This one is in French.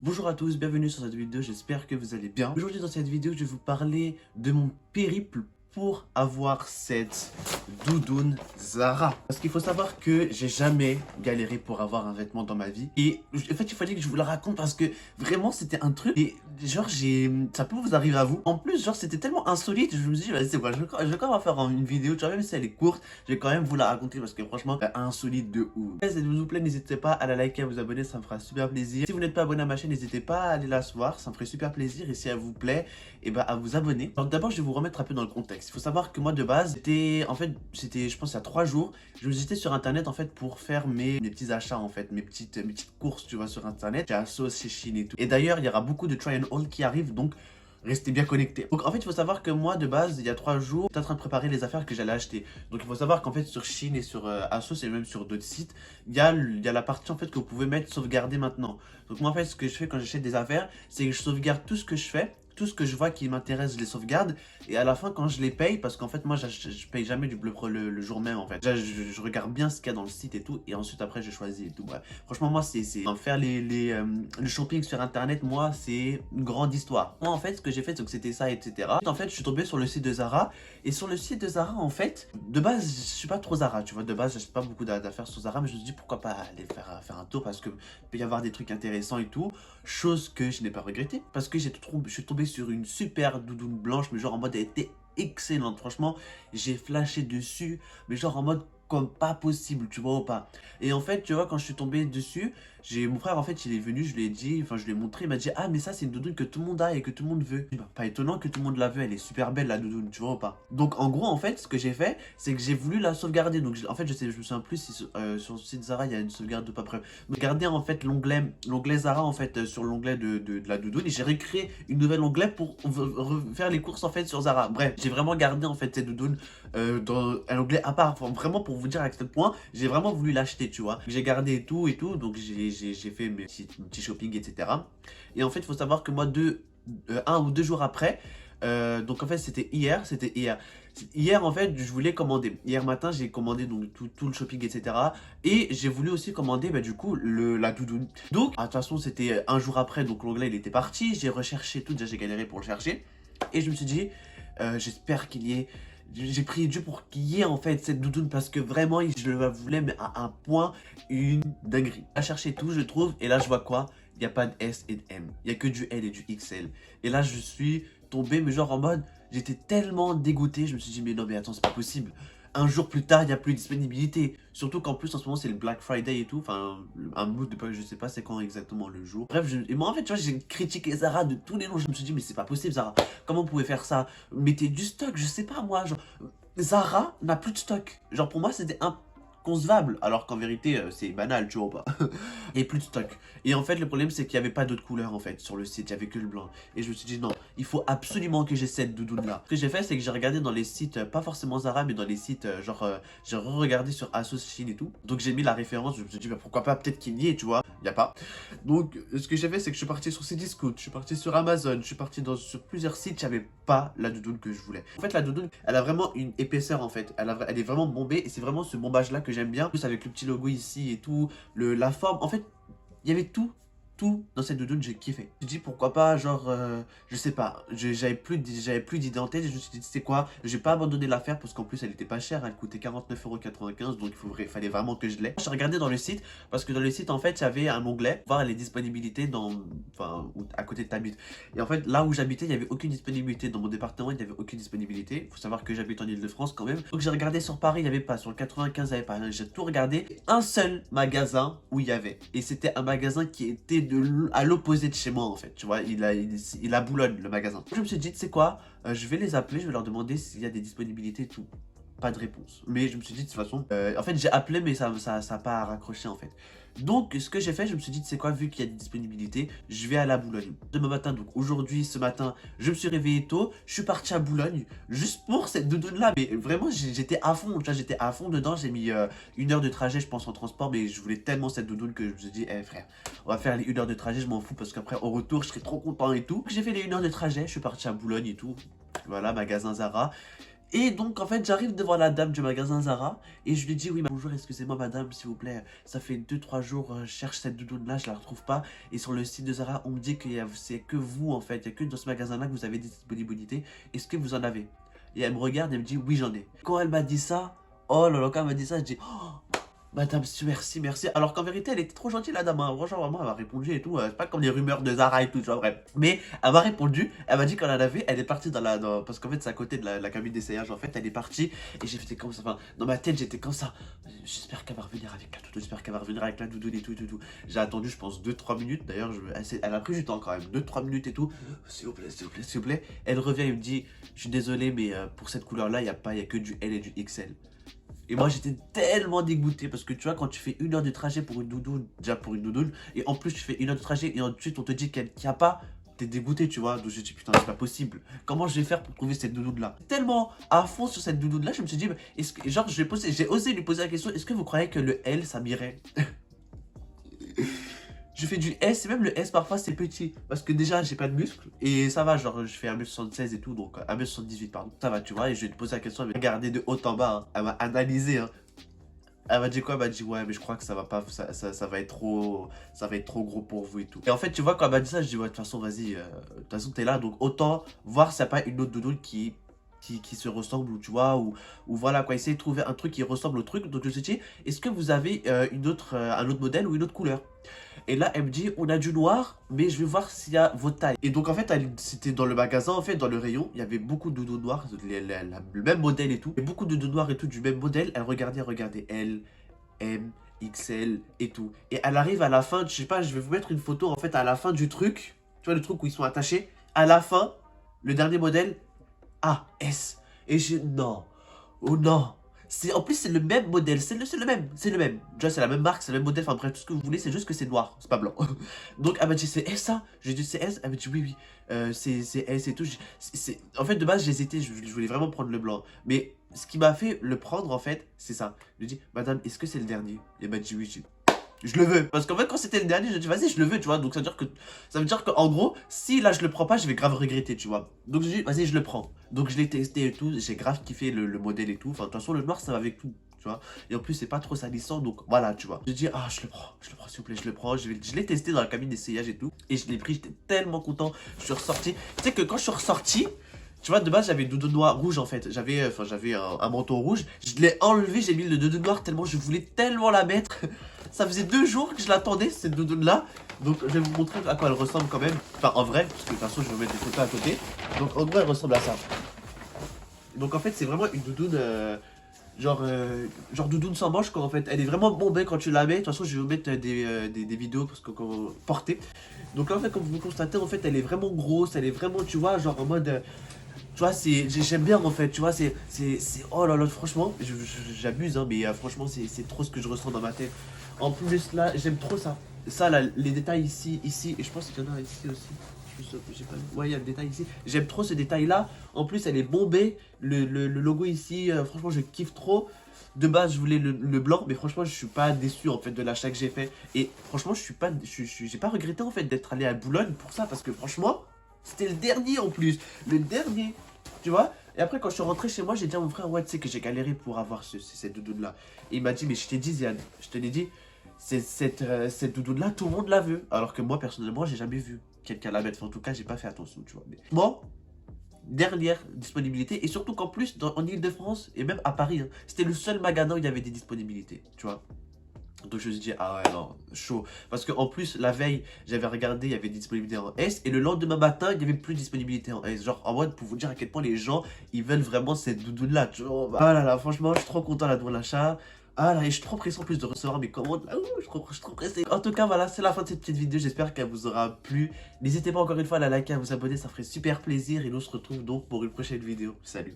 Bonjour à tous, bienvenue sur cette vidéo, j'espère que vous allez bien. Aujourd'hui dans cette vidéo, je vais vous parler de mon périple pour avoir cette doudoune Zara. Parce qu'il faut savoir que j'ai jamais galéré pour avoir un vêtement dans ma vie. Et en fait, il fallait que je vous le raconte parce que vraiment, c'était un truc. Et genre, ça peut vous arriver à vous. En plus, genre, c'était tellement insolite, je me suis dit, vas-y, c'est quoi, je vais quand même faire une vidéo, tu vois, même si elle est courte, je vais quand même vous la raconter parce que franchement, insolite de ouf. S'il vous plaît, n'hésitez pas à la liker, à vous abonner, ça me fera super plaisir. Si vous n'êtes pas abonné à ma chaîne, n'hésitez pas à aller la voir, ça me ferait super plaisir. Et si elle vous plaît, et bah à vous abonner. Alors d'abord, je vais vous remettre un peu dans le contexte. Il faut savoir que moi de base, c'était je pense il y a 3 jours, j'étais sur internet en fait pour faire mes petits achats en fait, mes petites courses, tu vois, sur internet, chez ASOS, chez Shein et tout. Et d'ailleurs, il y aura beaucoup de try and haul qui arrivent, donc restez bien connectés. Donc en fait, il faut savoir que moi de base, il y a 3 jours, j'étais en train de préparer les affaires que j'allais acheter. Donc il faut savoir qu'en fait sur Shein et sur ASOS et même sur d'autres sites, il y a la partie en fait que vous pouvez mettre sauvegarder maintenant. Donc moi en fait, ce que je fais quand j'achète des affaires, c'est que je sauvegarde tout ce que je fais. Tout ce que je vois qui m'intéresse, je les sauvegarde. Et à la fin, quand je les paye, parce qu'en fait, moi, je paye jamais le jour même, en fait. Déjà, je regarde bien ce qu'il y a dans le site et tout. Et ensuite, après, je choisis et tout. Ouais. Franchement, moi, faire le shopping sur Internet, moi, c'est une grande histoire. Moi, en fait, ce que j'ai fait, c'est que c'était ça, etc. En fait, je suis tombé sur le site de Zara. Et sur le site de Zara, en fait, de base, je suis pas trop Zara, tu vois. De base, j'achète pas beaucoup d'affaires sur Zara. Mais je me suis dit, pourquoi pas aller faire un tour, parce que peut y avoir des trucs intéressants et tout. Chose que je n'ai pas regretté, parce que je suis tombé sur une super doudoune blanche, mais genre en mode elle était excellente. Franchement, j'ai flashé dessus, mais genre en mode comme pas possible, tu vois ou pas. Et en fait, tu vois, quand je suis tombé dessus, j'ai mon frère, en fait, il est venu, je lui ai dit, enfin, je lui ai montré, il m'a dit, ah, mais ça, c'est une doudoune que tout le monde a et que tout le monde veut. Bah, pas étonnant que tout le monde la veut, elle est super belle, la doudoune, tu vois ou pas. Donc, en gros, en fait, ce que j'ai fait, c'est que j'ai voulu la sauvegarder. Donc, en fait, je me souviens plus si sur le site Zara, il y a une sauvegarde ou pas près. Regardez, en fait, l'onglet Zara, en fait, sur l'onglet de la doudoune, et j'ai recréé une nouvelle onglet pour faire les courses, en fait, sur Zara. Bref, j'ai vraiment gardé, en fait, cette doudoune dans un onglet à part. Enfin, vraiment, pour vous dire à quel point, j'ai vraiment voulu l'acheter, tu vois. J'ai gardé et tout, donc j'ai fait mes petits shopping, etc. Et en fait, il faut savoir que moi, un ou deux jours après, donc en fait, c'était hier. Hier, en fait, je voulais commander. Hier matin, j'ai commandé donc tout le shopping, etc. Et j'ai voulu aussi commander, bah, du coup, la doudoune. Donc, de toute façon, c'était un jour après, donc l'onglet, il était parti. J'ai recherché tout, déjà, j'ai galéré pour le chercher. Et je me suis dit, j'espère qu'il y ait. J'ai prié Dieu pour qu'il y ait en fait cette doudoune parce que vraiment je la voulais mais à un point, une dinguerie. À chercher tout je trouve et là je vois quoi? Il n'y a pas de S et de M, il n'y a que du L et du XL. Et là je suis tombé mais genre en mode, j'étais tellement dégoûté, je me suis dit mais non mais attends c'est pas possible. Un jour plus tard, il n'y a plus de disponibilité. Surtout qu'en plus, en ce moment, c'est le Black Friday et tout. Enfin, un mood de je sais pas c'est quand exactement le jour. Bref, et moi, en fait, tu vois, j'ai critiqué Zara de tous les noms. Je me suis dit, mais c'est pas possible, Zara. Comment vous pouvez faire ça? Mettez du stock, je sais pas, moi. Genre, Zara n'a plus de stock. Genre, pour moi, c'était inconcevable. Alors qu'en vérité, c'est banal, tu vois pas. Et plus de stock. Et en fait, le problème, c'est qu'il n'y avait pas d'autres couleurs, en fait, sur le site. Il n'y avait que le blanc. Et je me suis dit, non, il faut absolument que j'ai cette doudoune-là. Ce que j'ai fait, c'est que j'ai regardé dans les sites, pas forcément Zara, mais dans les sites, j'ai regardé sur ASOS, Shein et tout. Donc, j'ai mis la référence. Je me suis dit, bah, pourquoi pas, peut-être qu'il y ait, tu vois. Il n'y a pas. Donc, ce que j'ai fait, c'est que je suis parti sur Cdiscount, je suis parti sur Amazon, je suis parti sur plusieurs sites. J'avais pas la doudoune que je voulais. En fait, la doudoune, elle a vraiment une épaisseur, en fait. Elle est vraiment bombée. Et c'est vraiment ce bombage-là que j'aime bien. En plus, avec le petit logo ici et tout, la forme. En fait, il y avait tout dans cette doudoune, j'ai kiffé. J'ai dit pourquoi pas, genre, je sais pas, j'avais plus d'identité, je me suis dit, c'est quoi, j'ai pas abandonné l'affaire parce qu'en plus elle était pas chère, elle coûtait 49,95 €, donc il fallait vraiment que je l'ai. J'ai regardé dans le site, parce que dans le site, en fait, il y avait un onglet, voir les disponibilités à côté de ta bite. Et en fait, là où j'habitais, il n'y avait aucune disponibilité. Dans mon département, il n'y avait aucune disponibilité. Il faut savoir que j'habite en Ile-de-France quand même. Donc j'ai regardé sur Paris, il n'y avait pas. Sur le 95, il n'y avait pas. J'ai tout regardé. Un seul magasin où il y avait. Et c'était un magasin qui était à l'opposé de chez moi en fait. Tu vois, il a Boulogne le magasin. Je me suis dit, tu sais quoi, je vais les appeler, je vais leur demander s'il y a des disponibilités et tout. Pas de réponse. Mais je me suis dit de toute façon, en fait j'ai appelé mais ça a pas raccroché en fait. Donc ce que j'ai fait, je me suis dit, tu sais quoi, vu qu'il y a des disponibilités, je vais aller à Boulogne. Demain matin, donc aujourd'hui, ce matin, je me suis réveillé tôt, je suis parti à Boulogne, juste pour cette doudoune là. Mais vraiment, j'étais à fond, tu vois, j'étais à fond dedans, j'ai mis 1 heure de trajet, je pense, en transport, mais je voulais tellement cette doudoune que je me suis dit, eh frère, on va faire les 1 heure de trajet, je m'en fous, parce qu'après, au retour, je serai trop content et tout. J'ai fait les 1 heure de trajet, je suis parti à Boulogne et tout. Voilà, magasin Zara. Et donc en fait j'arrive devant la dame du magasin Zara et je lui dis oui bonjour, excusez-moi madame s'il vous plaît, ça fait 2-3 jours je cherche cette doudoune là, je la retrouve pas et sur le site de Zara on me dit que c'est que vous en fait, il y a que dans ce magasin là que vous avez des disponibilités, est-ce que vous en avez? Et elle me regarde et elle me dit oui j'en ai. Quand elle m'a dit ça, oh là là, quand elle m'a dit ça je dis oh, madame, merci, merci. Alors qu'en vérité, elle était trop gentille, la dame. Hein. Franchement, vraiment, elle m'a répondu et tout. C'est pas comme les rumeurs de Zara et tout, tu vois, bref. Mais elle m'a répondu. Elle m'a dit qu'elle en avait. Elle est partie parce qu'en fait, c'est à côté de la cabine d'essayage. En fait, elle est partie. Et j'ai fait comme ça. Enfin, dans ma tête, j'étais comme ça. J'espère qu'elle va revenir avec la doudoune. J'espère qu'elle va revenir avec la doudoune et tout, tout, tout. J'ai attendu, je pense, 2-3 minutes. D'ailleurs, elle a pris du temps quand même. 2-3 minutes et tout. S'il vous plaît, s'il vous plaît, s'il vous plaît. Elle revient et me dit, je suis désolé, mais pour cette couleur-là, il n'y a que du L et du XL. Et moi j'étais tellement dégoûté parce que tu vois quand tu fais 1 heure de trajet pour une doudoune, déjà pour une doudoune, et en plus tu fais 1 heure de trajet et ensuite on te dit qu'il n'y a pas, t'es dégoûté tu vois. Donc j'ai dit putain c'est pas possible, comment je vais faire pour trouver cette doudoune là? Tellement à fond sur cette doudoune là, je me suis dit est-ce que, genre j'ai osé lui poser la question, est-ce que vous croyez que le L ça m'irait? Je fais du S, et même le S parfois c'est petit. Parce que déjà j'ai pas de muscles. Et ça va, genre je fais 1m76 et tout. Donc 1m78 pardon. Ça va tu vois. Et je vais te poser la question, elle m'a regardé de haut en bas. Hein. Elle m'a analysé. Hein. Elle m'a dit quoi? Elle m'a dit ouais mais je crois que ça va pas. Ça va être trop gros pour vous et tout. Et en fait tu vois quand elle m'a dit ça, je dis ouais de toute façon vas-y. De toute façon t'es là. Donc autant voir s'il n'y a pas une autre doudoune qui se ressemble ou tu vois ou voilà quoi, essayer de trouver un truc qui ressemble au truc. Donc je me suis dit est-ce que vous avez un autre modèle ou une autre couleur? Et là elle me dit on a du noir mais je vais voir s'il y a vos tailles. Et donc en fait c'était dans le magasin, en fait dans le rayon il y avait beaucoup de doudous noirs, le même modèle et tout, et beaucoup de doudous noirs et tout du même modèle. Elle regardait L, M, XL et tout, et elle arrive à la fin, je sais pas, je vais vous mettre une photo en fait à la fin du truc, tu vois le truc où ils sont attachés, à la fin le dernier modèle A, S. Et je... Non. Oh non. En plus, c'est le même modèle. C'est le même. C'est le même. Tu vois, c'est la même marque, c'est le même modèle. Enfin bref, tout ce que vous voulez, c'est juste que c'est noir. C'est pas blanc. Donc, elle m'a dit, c'est S ça? J'ai dit, c'est S. Elle m'a dit, oui, oui. C'est S et tout. En fait, de base, j'hésitais. Je voulais vraiment prendre le blanc. Mais ce qui m'a fait le prendre, en fait, c'est ça. Je lui ai dit, madame, est-ce que c'est le dernier? Et elle m'a dit, oui. Je le veux. Parce qu'en fait, quand c'était le dernier, je dis, vas-y, je le veux, tu vois. Donc, ça veut dire qu'en gros, si là, je le prends pas, je vais grave regretter, tu vois. Donc, je dis, vas-y, je le prends. Donc, je l'ai testé et tout. J'ai grave kiffé le modèle et tout. Enfin, de toute façon, le noir, ça va avec tout, tu vois. Et en plus, c'est pas trop salissant. Donc, voilà, tu vois. Je dis, ah, je le prends, s'il vous plaît, je le prends. Je l'ai testé dans la cabine d'essayage et tout. Et je l'ai pris, j'étais tellement content. Je suis ressorti. Tu sais que quand je suis ressorti, tu vois, de base, j'avais le doudou noir rouge en fait. J'avais un manteau rouge. Je l'ai enlevé, j'ai mis le doudou noir tellement je voulais tellement la mettre. Ça faisait 2 jours que je l'attendais, cette doudoune là. Donc, je vais vous montrer à quoi elle ressemble quand même. Enfin, en vrai, parce que de toute façon, je vais vous mettre des photos à côté. Donc, en vrai, elle ressemble à ça. Donc, en fait, c'est vraiment une doudoune. Genre doudoune sans manche quoi en fait. Elle est vraiment bombée quand tu la mets. De toute façon je vais vous mettre des vidéos parce que portée. Donc là en fait comme vous constatez en fait elle est vraiment grosse. Elle est vraiment tu vois genre en mode tu vois j'aime bien en fait. Tu vois c'est oh là là franchement j'abuse hein, mais franchement c'est trop ce que je ressens dans ma tête. En plus là j'aime trop ça. Ça là les détails ici et je pense qu'il y en a ici aussi. J'ai pas... Ouais, il y a le détail ici. J'aime trop ce détail-là. En plus, elle est bombée. Le logo ici, franchement, je kiffe trop. De base, je voulais le blanc, mais franchement, je suis pas déçu en fait de l'achat que j'ai fait. Et franchement, j'ai pas regretté en fait d'être allé à Boulogne pour ça, parce que franchement, c'était le dernier en plus. Le dernier, tu vois. Et après, quand je suis rentré chez moi, j'ai dit à mon frère, ouais, tu sais que j'ai galéré pour avoir cette doudoune-là. Et il m'a dit, mais je t'ai dit, Ziane, je te l'ai dit, cette doudoune-là, tout le monde la veut. Alors que moi, personnellement, j'ai jamais vu quelqu'un la mettre. Enfin, en tout cas, j'ai pas fait attention, tu vois. Mais bon, dernière disponibilité. Et surtout qu'en plus, en Ile-de-France et même à Paris, hein, c'était le seul magasin où il y avait des disponibilités, tu vois. Donc je me suis dit, ah ouais, non, chaud. Parce qu'en plus, la veille, j'avais regardé, il y avait des disponibilités en S. Et le lendemain matin, il n'y avait plus de disponibilité en S. Genre, en mode, pour vous dire à quel point les gens, ils veulent vraiment cette doudoune-là, tu vois. Ah là là, franchement, je suis trop content là de l'achat. Ah là, et je suis trop pressé en plus de recevoir mes commandes. Ah, je suis trop pressé. En tout cas, voilà, c'est la fin de cette petite vidéo. J'espère qu'elle vous aura plu. N'hésitez pas encore une fois à la liker, à vous abonner, ça ferait super plaisir. Et nous on se retrouve donc pour une prochaine vidéo. Salut.